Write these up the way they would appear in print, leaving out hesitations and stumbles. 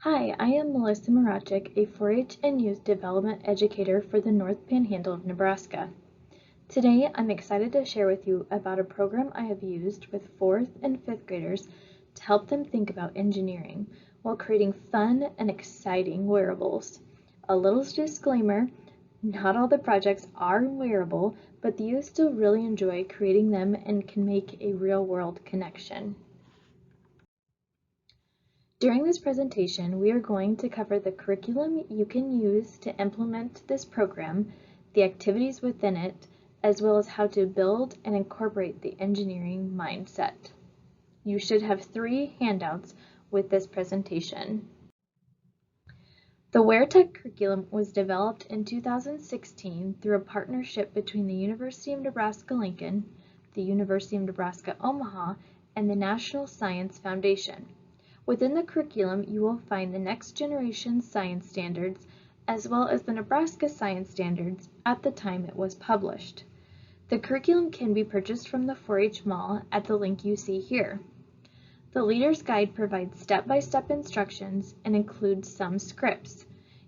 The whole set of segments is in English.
Hi, I am Melissa Marachik, a 4-H and Youth Development Educator for the North Panhandle of Nebraska. Today, I'm excited to share with you about a program I have used with 4th and 5th graders to help them think about engineering while creating fun and exciting wearables. A little disclaimer, not all the projects are wearable, but the youth still really enjoy creating them and can make a real-world connection. During this presentation, we are going to cover the curriculum you can use to implement this program, the activities within it, as well as how to build and incorporate the engineering mindset. You should have 3 handouts with this presentation. The WearTech curriculum was developed in 2016 through a partnership between the University of Nebraska-Lincoln, the University of Nebraska-Omaha, and the National Science Foundation. Within the curriculum, you will find the next generation science standards as well as the Nebraska science standards at the time it was published. The curriculum can be purchased from the 4-H Mall at the link you see here. The Leader's Guide provides step-by-step instructions and includes some scripts.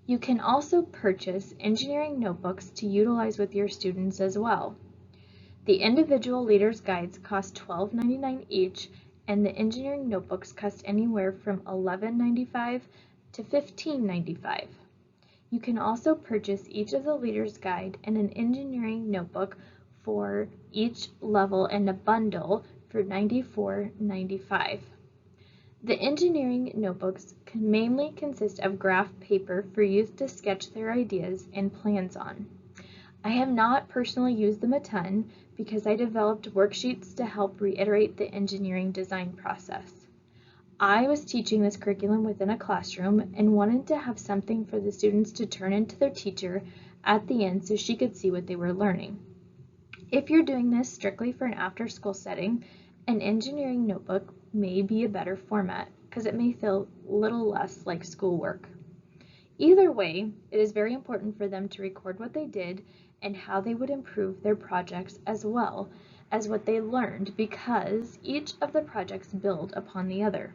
You can also purchase engineering notebooks to utilize with your students as well. The individual Leader's Guides cost $12.99 each, and the engineering notebooks cost anywhere from $11.95 to $15.95. You can also purchase each of the Leader's Guide and an engineering notebook for each level in a bundle for $94.95. The engineering notebooks can mainly consist of graph paper for youth to sketch their ideas and plans on. I have not personally used them a ton because I developed worksheets to help reiterate the engineering design process. I was teaching this curriculum within a classroom and wanted to have something for the students to turn into their teacher at the end so she could see what they were learning. If you're doing this strictly for an after-school setting, an engineering notebook may be a better format because it may feel a little less like schoolwork. Either way, it is very important for them to record what they did and how they would improve their projects as well as what they learned because each of the projects build upon the other.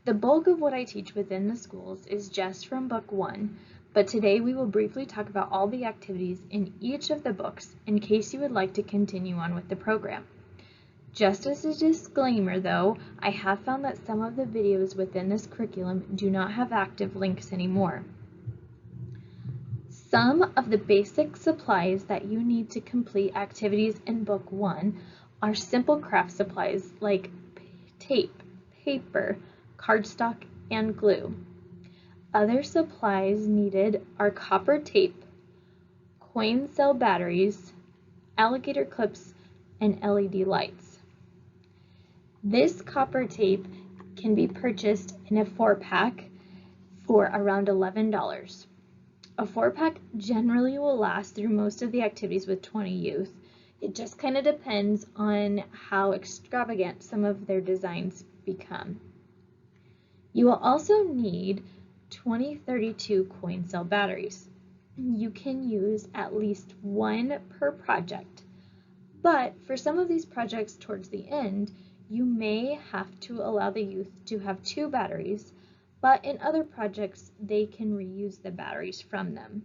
The bulk of what I teach within the schools is just from book 1, but today we will briefly talk about all the activities in each of the books in case you would like to continue on with the program. Just as a disclaimer though, I have found that some of the videos within this curriculum do not have active links anymore. Some of the basic supplies that you need to complete activities in book 1 are simple craft supplies like tape, paper, cardstock, and glue. Other supplies needed are copper tape, coin cell batteries, alligator clips, and LED lights. This copper tape can be purchased in a 4-pack for around $11. A 4-pack generally will last through most of the activities with 20 youth. It just kind of depends on how extravagant some of their designs become. You will also need 2032 coin cell batteries. You can use at least 1 per project, but for some of these projects towards the end, you may have to allow the youth to have 2 batteries, but in other projects, they can reuse the batteries from them.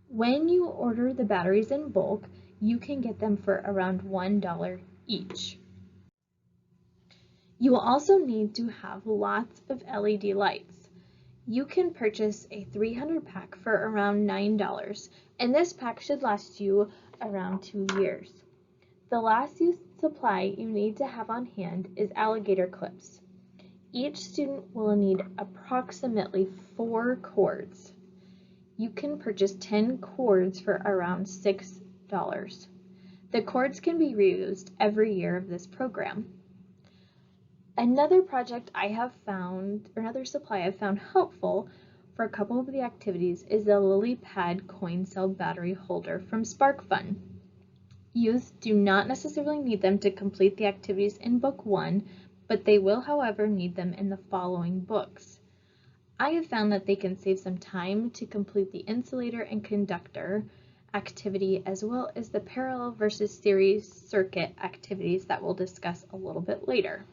When you order the batteries in bulk, you can get them for around $1 each. You will also need to have lots of LED lights. You can purchase a 300 pack for around $9, and this pack should last you around 2 years. The last supply you need to have on hand is alligator clips. Each student will need approximately 4 cords. You can purchase 10 cords for around $6. The cords can be reused every year of this program. Another project I have found, or another supply I've found helpful for a couple of the activities is the Lily Pad coin cell battery holder from SparkFun. Youth do not necessarily need them to complete the activities in book 1, but they will, however, need them in the following books. I have found that they can save some time to complete the insulator and conductor activity as well as the parallel versus series circuit activities that we'll discuss a little bit later.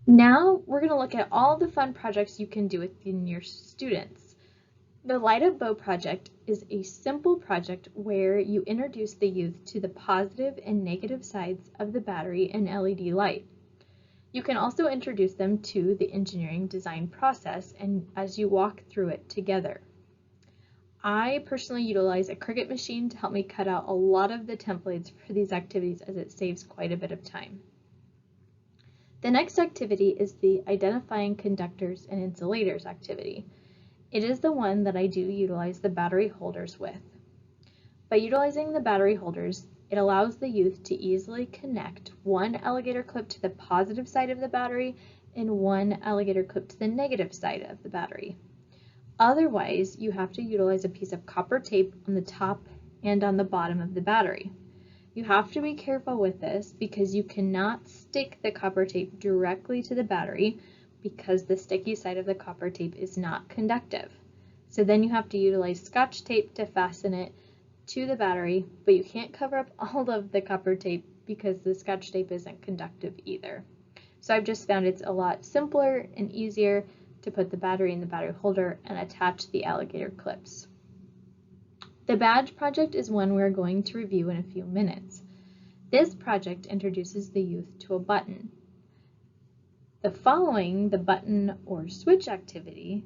Now we're going to look at all the fun projects you can do within your students. The Light Up Bow project is a simple project where you introduce the youth to the positive and negative sides of the battery and LED light. You can also introduce them to the engineering design process and as you walk through it together. I personally utilize a Cricut machine to help me cut out a lot of the templates for these activities as it saves quite a bit of time. The next activity is the Identifying Conductors and Insulators activity. It is the one that I do utilize the battery holders with. By utilizing the battery holders, it allows the youth to easily connect one alligator clip to the positive side of the battery and one alligator clip to the negative side of the battery. Otherwise, you have to utilize a piece of copper tape on the top and on the bottom of the battery. You have to be careful with this because you cannot stick the copper tape directly to the battery because the sticky side of the copper tape is not conductive. So then you have to utilize Scotch tape to fasten it to the battery, but you can't cover up all of the copper tape because the Scotch tape isn't conductive either. So I've just found it's a lot simpler and easier to put the battery in the battery holder and attach the alligator clips. The badge project is one we're going to review in a few minutes. This project introduces the youth to a button. The following, the button or switch activity,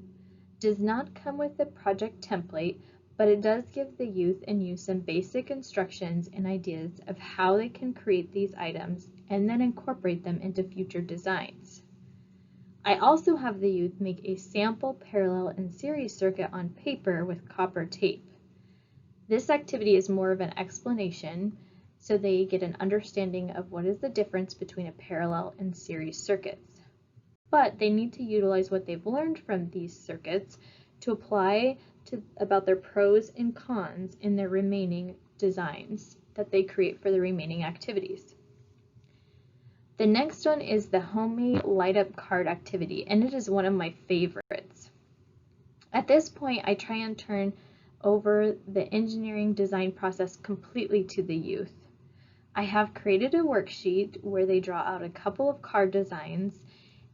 does not come with the project template, but it does give the youth and you some basic instructions and ideas of how they can create these items and then incorporate them into future designs. I also have the youth make a sample parallel and series circuit on paper with copper tape. This activity is more of an explanation, so they get an understanding of what is the difference between a parallel and series circuits. But they need to utilize what they've learned from these circuits to apply about their pros and cons in their remaining designs that they create for the remaining activities. The next one is the homemade light up card activity, and it is one of my favorites. At this point, I try and turn over the engineering design process completely to the youth. I have created a worksheet where they draw out a couple of card designs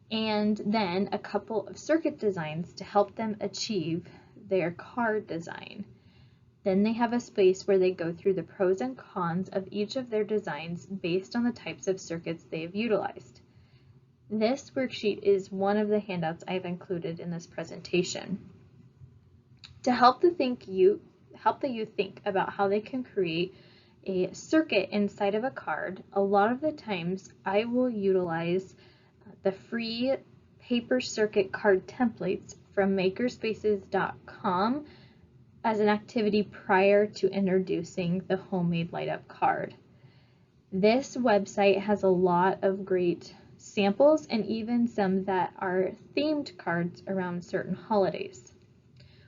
and then a couple of circuit designs to help them achieve their card design. Then they have a space where they go through the pros and cons of each of their designs based on the types of circuits they have utilized. This worksheet is one of the handouts I have included in this presentation. To help the youth think about how they can create a circuit inside of a card, a lot of the times I will utilize the free paper circuit card templates from makerspaces.com as an activity prior to introducing the homemade light up card. This website has a lot of great samples and even some that are themed cards around certain holidays.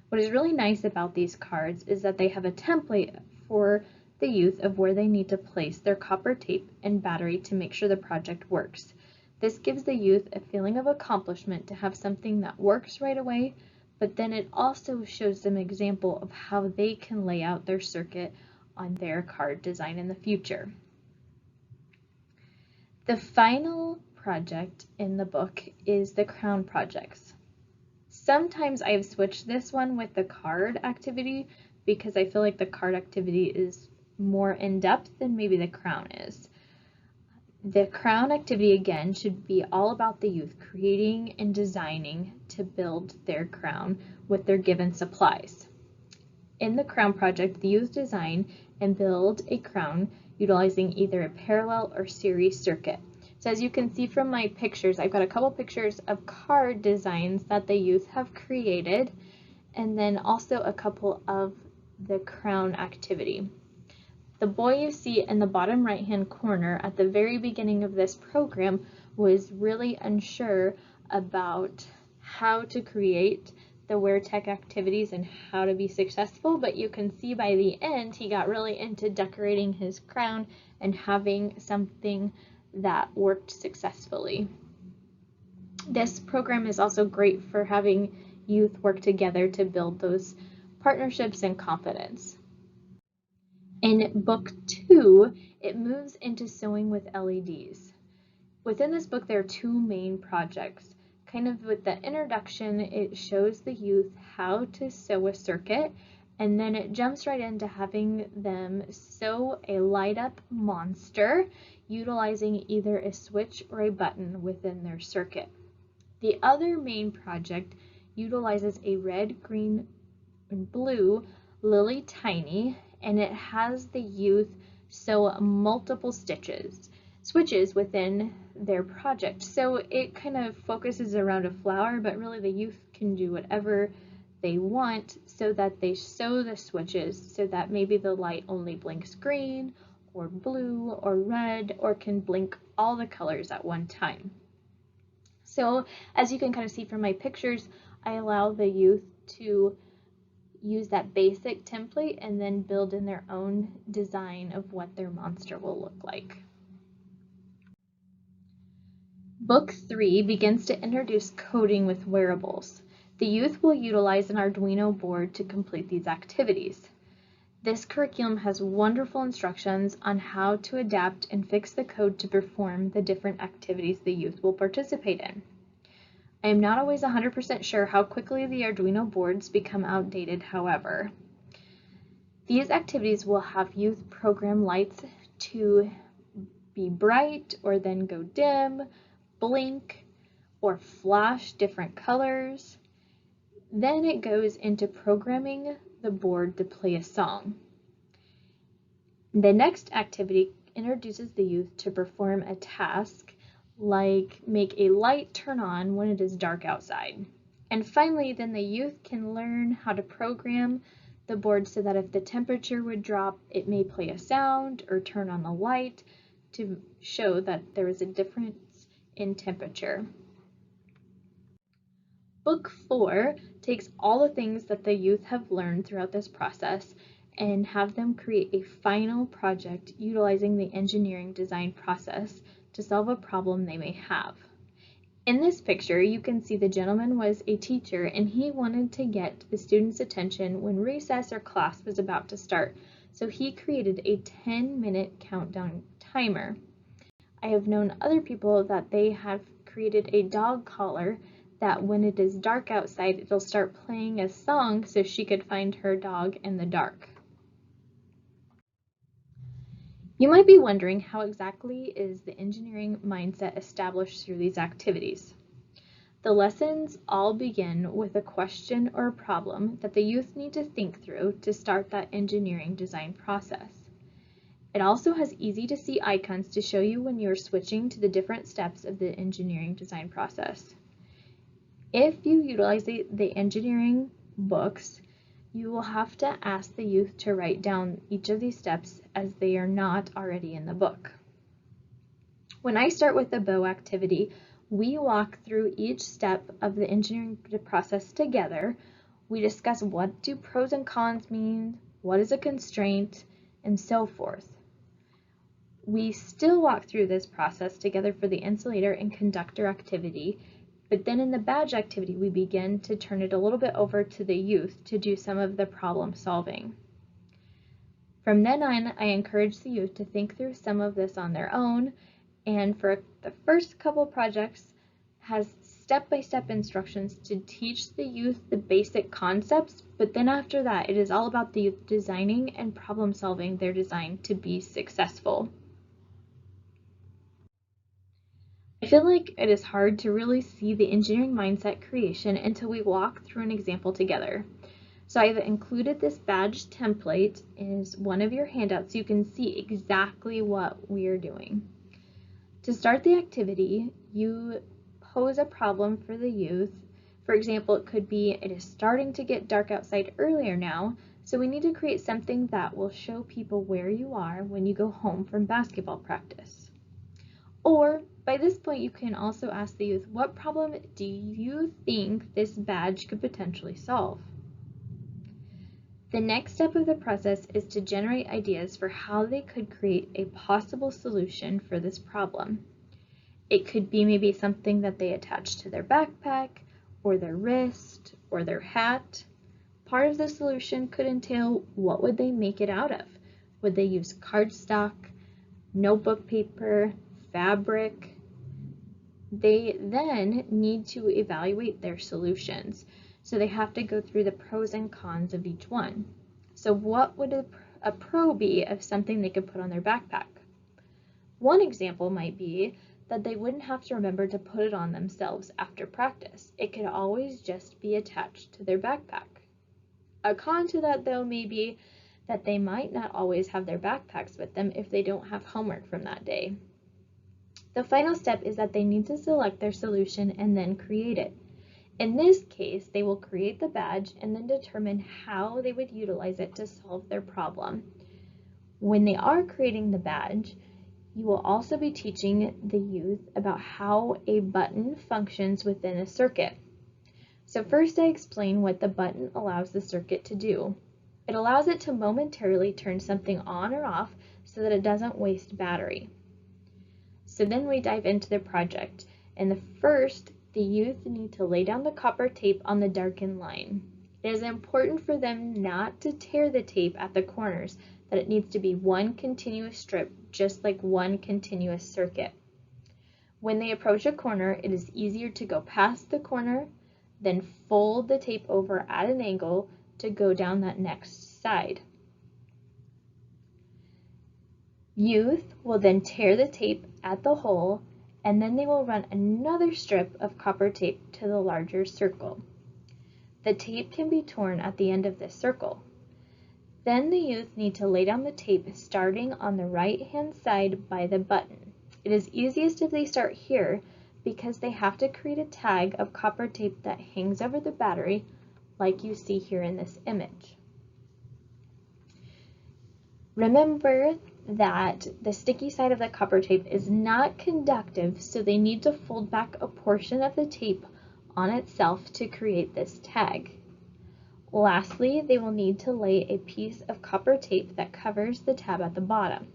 What is really nice about these cards is that they have a template for the youth of where they need to place their copper tape and battery to make sure the project works. This gives the youth a feeling of accomplishment to have something that works right away, but then it also shows them an example of how they can lay out their circuit on their card design in the future. The final project in the book is the crown projects. Sometimes I've switched this one with the card activity because I feel like the card activity is more in-depth than maybe the crown is. The crown activity again should be all about the youth creating and designing to build their crown with their given supplies. In the crown project, the youth design and build a crown utilizing either a parallel or series circuit. So as you can see from my pictures, I've got a couple pictures of card designs that the youth have created, and then also a couple of the crown activity. The boy you see in the bottom right-hand corner at the very beginning of this program was really unsure about how to create the WearTech activities and how to be successful, but you can see by the end he got really into decorating his crown and having something that worked successfully. This program is also great for having youth work together to build those partnerships and confidence. In book 2, it moves into sewing with LEDs. Within this book, there are two main projects. Kind of with the introduction, it shows the youth how to sew a circuit, and then it jumps right into having them sew a light-up monster utilizing either a switch or a button within their circuit. The other main project utilizes a red, green, and blue Lily Tiny, and it has the youth sew multiple switches within their project. So it kind of focuses around a flower, but really the youth can do whatever they want so that they sew the switches so that maybe the light only blinks green or blue or red or can blink all the colors at one time. So as you can kind of see from my pictures, I allow the youth to use that basic template and then build in their own design of what their monster will look like. Book 3 begins to introduce coding with wearables. The youth will utilize an Arduino board to complete these activities. This curriculum has wonderful instructions on how to adapt and fix the code to perform the different activities the youth will participate in. I am not always 100% sure how quickly the Arduino boards become outdated, however. These activities will have youth program lights to be bright or then go dim, blink, or flash different colors. Then it goes into programming the board to play a song. The next activity introduces the youth to perform a task like make a light turn on when it is dark outside. And finally, then the youth can learn how to program the board so that if the temperature would drop, it may play a sound or turn on the light to show that there is a difference in temperature. Book 4 takes all the things that the youth have learned throughout this process and have them create a final project utilizing the engineering design process to solve a problem they may have. In this picture, you can see the gentleman was a teacher and he wanted to get the students' attention when recess or class was about to start, so he created a 10-minute countdown timer. I have known other people that they have created a dog collar that when it is dark outside, it'll start playing a song so she could find her dog in the dark. You might be wondering how exactly is the engineering mindset established through these activities. The lessons all begin with a question or a problem that the youth need to think through to start that engineering design process. It also has easy to see icons to show you when you are switching to the different steps of the engineering design process. If you utilize the engineering books, you will have to ask the youth to write down each of these steps as they are not already in the book. When I start with the bow activity, we walk through each step of the engineering process together. We discuss what do pros and cons mean, what is a constraint, and so forth. We still walk through this process together for the insulator and conductor activity, but then in the badge activity, we begin to turn it a little bit over to the youth to do some of the problem solving. From then on, I encourage the youth to think through some of this on their own, and for the first couple projects has step-by-step instructions to teach the youth the basic concepts, but then after that, it is all about the youth designing and problem solving their design to be successful. I feel like it is hard to really see the engineering mindset creation until we walk through an example together. So I've included this badge template as one of your handouts so you can see exactly what we are doing. To start the activity, you pose a problem for the youth. For example, it could be, it is starting to get dark outside earlier now, so we need to create something that will show people where you are when you go home from basketball practice. Or by this point, you can also ask the youth, what problem do you think this badge could potentially solve? The next step of the process is to generate ideas for how they could create a possible solution for this problem. It could be maybe something that they attach to their backpack, or their wrist, or their hat. Part of the solution could entail what would they make it out of? Would they use cardstock, notebook paper, fabric? They then need to evaluate their solutions. So they have to go through the pros and cons of each one. So what would a pro be of something they could put on their backpack? One example might be that they wouldn't have to remember to put it on themselves after practice. It could always just be attached to their backpack. A con to that, though, may be that they might not always have their backpacks with them if they don't have homework from that day. The final step is that they need to select their solution and then create it. In this case, they will create the badge and then determine how they would utilize it to solve their problem. When they are creating the badge, you will also be teaching the youth about how a button functions within a circuit. So first I explain what the button allows the circuit to do. It allows it to momentarily turn something on or off so that it doesn't waste battery. So then we dive into the project, and the youth need to lay down the copper tape on the darkened line. It is important for them not to tear the tape at the corners, that it needs to be one continuous strip, just like one continuous circuit. When they approach a corner, it is easier to go past the corner, then fold the tape over at an angle to go down that next side. Youth will then tear the tape at the hole, and then they will run another strip of copper tape to the larger circle. The tape can be torn at the end of this circle. Then the youth need to lay down the tape starting on the right-hand side by the button. It is easiest if they start here because they have to create a tag of copper tape that hangs over the battery like you see here in this image. Remember that the sticky side of the copper tape is not conductive, so they need to fold back a portion of the tape on itself to create this tag. Lastly, they will need to lay a piece of copper tape that covers the tab at the bottom.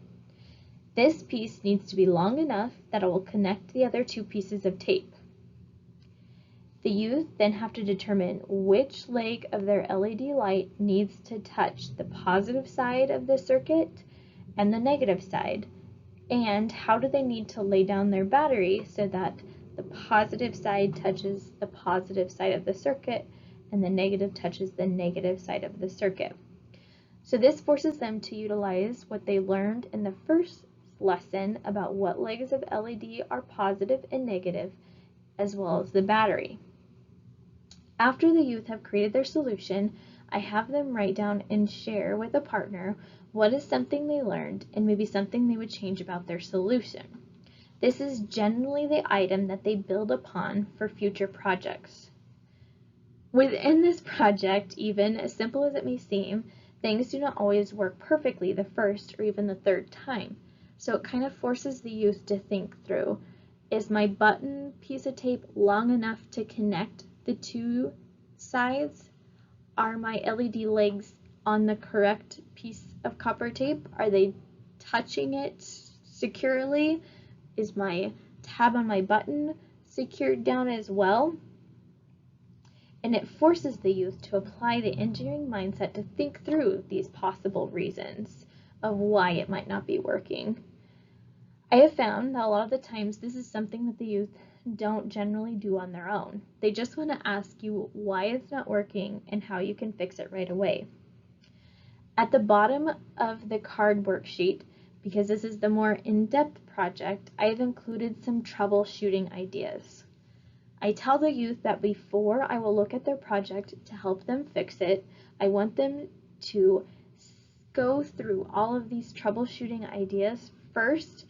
This piece needs to be long enough that it will connect the other two pieces of tape. The youth then have to determine which leg of their LED light needs to touch the positive side of the circuit and the negative side, and how do they need to lay down their battery so that the positive side touches the positive side of the circuit and the negative touches the negative side of the circuit. So this forces them to utilize what they learned in the first lesson about what legs of LED are positive and negative, as well as the battery. After the youth have created their solution, I have them write down and share with a partner what is something they learned and maybe something they would change about their solution. This is generally the item that they build upon for future projects. Within this project, even as simple as it may seem, things do not always work perfectly the first or even the third time. So it kind of forces the youth to think through, is my button piece of tape long enough to connect the two sides? Are my LED legs on the correct piece of copper tape? Are they touching it securely? Is my tab on my button secured down as well? And it forces the youth to apply the engineering mindset to think through these possible reasons of why it might not be working. I have found that a lot of the times this is something that the youth don't generally do on their own. They just want to ask you why it's not working and how you can fix it right away. At the bottom of the card worksheet, because this is the more in-depth project, I have included some troubleshooting ideas. I tell the youth that before I will look at their project to help them fix it, I want them to go through all of these troubleshooting ideas first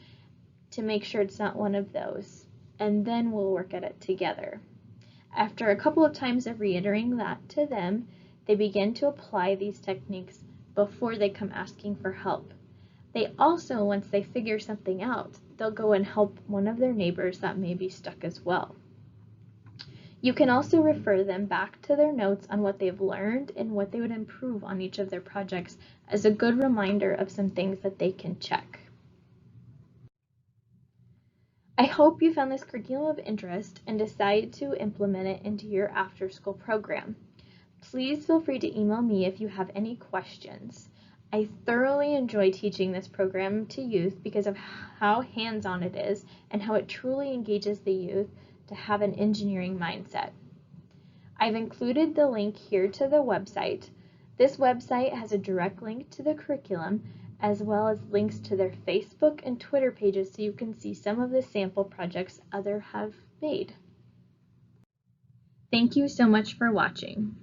to make sure it's not one of those, and then we'll work at it together. After a couple of times of reiterating that to them, they begin to apply these techniques before they come asking for help. They also, once they figure something out, they'll go and help one of their neighbors that may be stuck as well. You can also refer them back to their notes on what they've learned and what they would improve on each of their projects as a good reminder of some things that they can check. I hope you found this curriculum of interest and decide to implement it into your after-school program. Please feel free to email me if you have any questions. I thoroughly enjoy teaching this program to youth because of how hands-on it is and how it truly engages the youth to have an engineering mindset. I've included the link here to the website. This website has a direct link to the curriculum as well as links to their Facebook and Twitter pages so you can see some of the sample projects others have made. Thank you so much for watching.